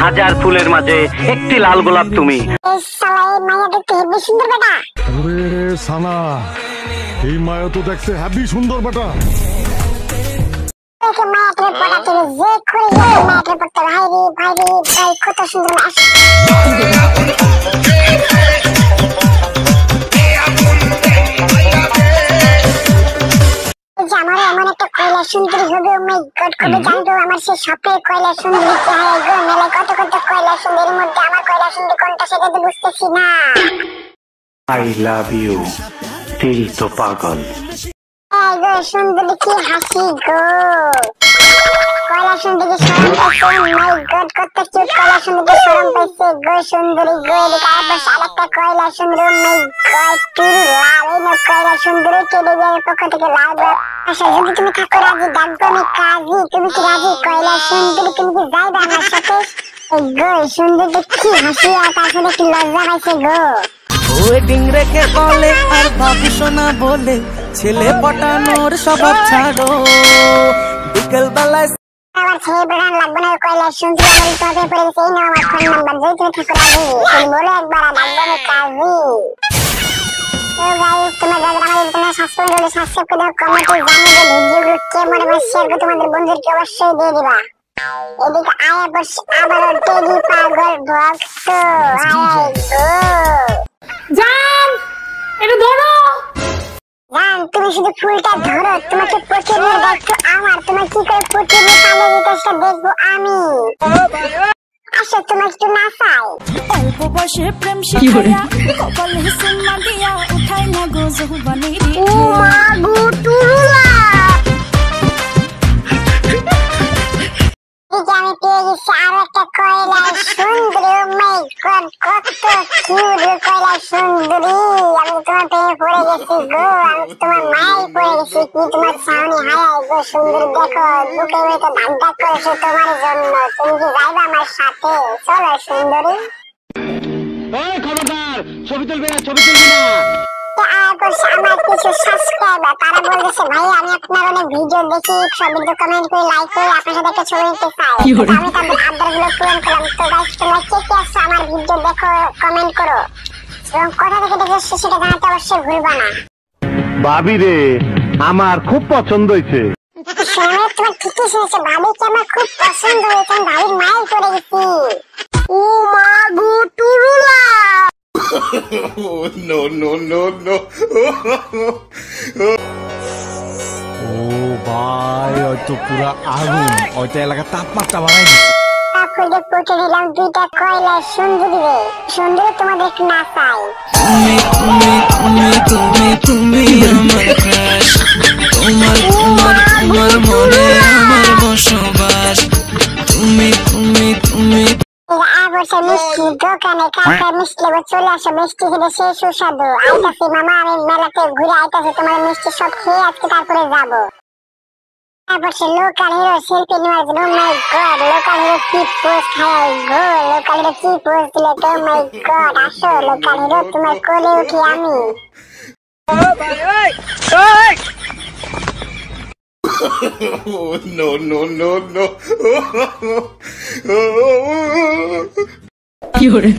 হাজার ফুলের মাঝে একটি লাল গোলাপ তুমি। সানা, এই মায়া তো দেখতে হ্যাপি সুন্দর বেটা। আমার এমন একটা কয়লা সুন্দরী হবে, কবে জানতো আমার সে স্বপ্নের কয়লা সুন্দরী চেহারা গো। মেলায় কত কত কয়লা সুন্দরীর মধ্যে আমার কয়লা সুন্দরী কোনটা সেটা তো বুঝতেছি না। আই লাভ ইউ দিল তো পাগল। গো সুন্দরী কি হাসি গো, কয়লা সুন্দরী শরম পাইছে। মাই গড কত কিউট কয়লা সুন্দরী শরম পাইছে গো সুন্দরী গো। তারপর আরেকটা কয়লা সুন্দরী, মাই গড টুরু লাভ। এই না কয়লা সুন্দরী কেটে যায় পক্ষ থেকে লাভ। আচ্ছা যদি তুমি থাকো রাজি, ডাকবো আমি কাজী। তুমি কি রাজি কয়লা সুন্দরী? তুমি কি যাইবে আমার সাথে? গো সুন্দরী কি হাসি, আর তার সাথে কি লজ্জা পাইছে গো। ওয়েডিং রেখে বলে আর বাবু সোনা বলে, ছেলে পটানোর স্বভাব ছাড়ো। বিকেল বেলায় আমার ছেলে বেড়ান লাগবে না, কয়লা সুন্দরী আমার তবে পড়ে গেছে। এই নাও আমার ফোন নাম্বার, যদি তুমি থাকো রাজি তুমি বলো একবার, ডাকবো আমি কাজী। তো গাইস তোমরা যারা আমাদের চ্যানেল সাবস্ক্রাইব করে দাও, কমেন্টে জানিয়ে দাও ভিডিওগুলো কেমন এবং শেয়ার করে তোমাদের বন্ধুদেরকে অবশ্যই দিয়ে দিবা। এদিকে আয়া বসে আবারও টেডি পাগল ভক্ত আয় গো। জান এটা ধরো। জান তুমি শুধু ফুলটা ধরো, তোমাকে প্রতিদিনের দায়িত্ব আমার। তোমার কি করে প্রতিদিন পালে দিতেছে দেখবো আমি। আসো তোমার একটু নাচাই। অল্প বয়সে প্রেম শিখাইয়া কপালে সুমা দিয়া উঠাই না গো যৌবনের ও মা গো টুরুলা। আমি পেয়ে গেছি আরো একটা কয়লা সুন্দরী। ও মাই গড কত কিউট কয়লা সুন্দরী। আমি তোমার প্রেমে পড়ে গেছি গো, আমি তোমার মায়ের পড়ে গেছি। কি তোমার সাউনি হারাই গো সুন্দরী, দেখো বুকে তো ধাক ধাক করেছে তোমার জন্য। তুমি কি যাইবা আমার সাথে? চলো সুন্দরী। ওই খবরদার, ছবি তুলবি না, ছবি তুলবি না। আমার কিছু সাবস্ক্রাইবার তারা বলতেছে ভাই আমি আপনার অনেক ভিডিও দেখি, সব ভিডিও কমেন্ট করে লাইক করে আপনার সাথে একটা ছবি নিতে চাই। আমি তাদের আবদারগুলো পূরণ করলাম। তো গাইস তোমরা কে কে আসছো আমার ভিডিও দেখো, কমেন্ট করো এবং কোথা থেকে দেখছো সেটা জানাতে অবশ্যই ভুলবা না। ভাবি রে আমার খুব পছন্দ হয়েছে। শোনো তোমার ঠিকই শুনেছো, ভাবিকে আমার খুব পছন্দ হয়েছে। আমি ভাবির মায়ের পড়ে গেছি। ও মা গো টুরুলা। No, no, no, no. ও ভাই হয়তো পুরা আগুন, হয়তো এলাকার তাপমাত্রা বাড়াই দিচ্ছে। ফুলে পচে দিলাম দুইটা কয়লা সুন্দরী রে। সুন্দরী তোমাদের একটু নাচাই। তুমি তুমি তুমি তুমি তুমি আমার ক্রাশ, তোমার তোমার তোমার মনে আমার বসবাস। তুমি তুমি তুমি বসে মিষ্টি দোকানে কাঁচা মিষ্টি লেবু চলে আসো, মিষ্টি খেলে সেই সুস্বাদু। আইতাছি মামা, আমি মেলাতে ঘুরে আইতাছি, তোমার মিষ্টি সব খেয়ে আজকে তারপরে যাবো। তারপর সে লোকাল হিরো সেলফি নেওয়ার জন্য। মাই গড লোকাল হিরো কি পোজ খায় গো, লোকাল হিরো কি পোজ দিলে তো। মাই গড আসো লোকাল হিরো, তোমার কোলে উঠি আমি। No, no, no, no. কি করে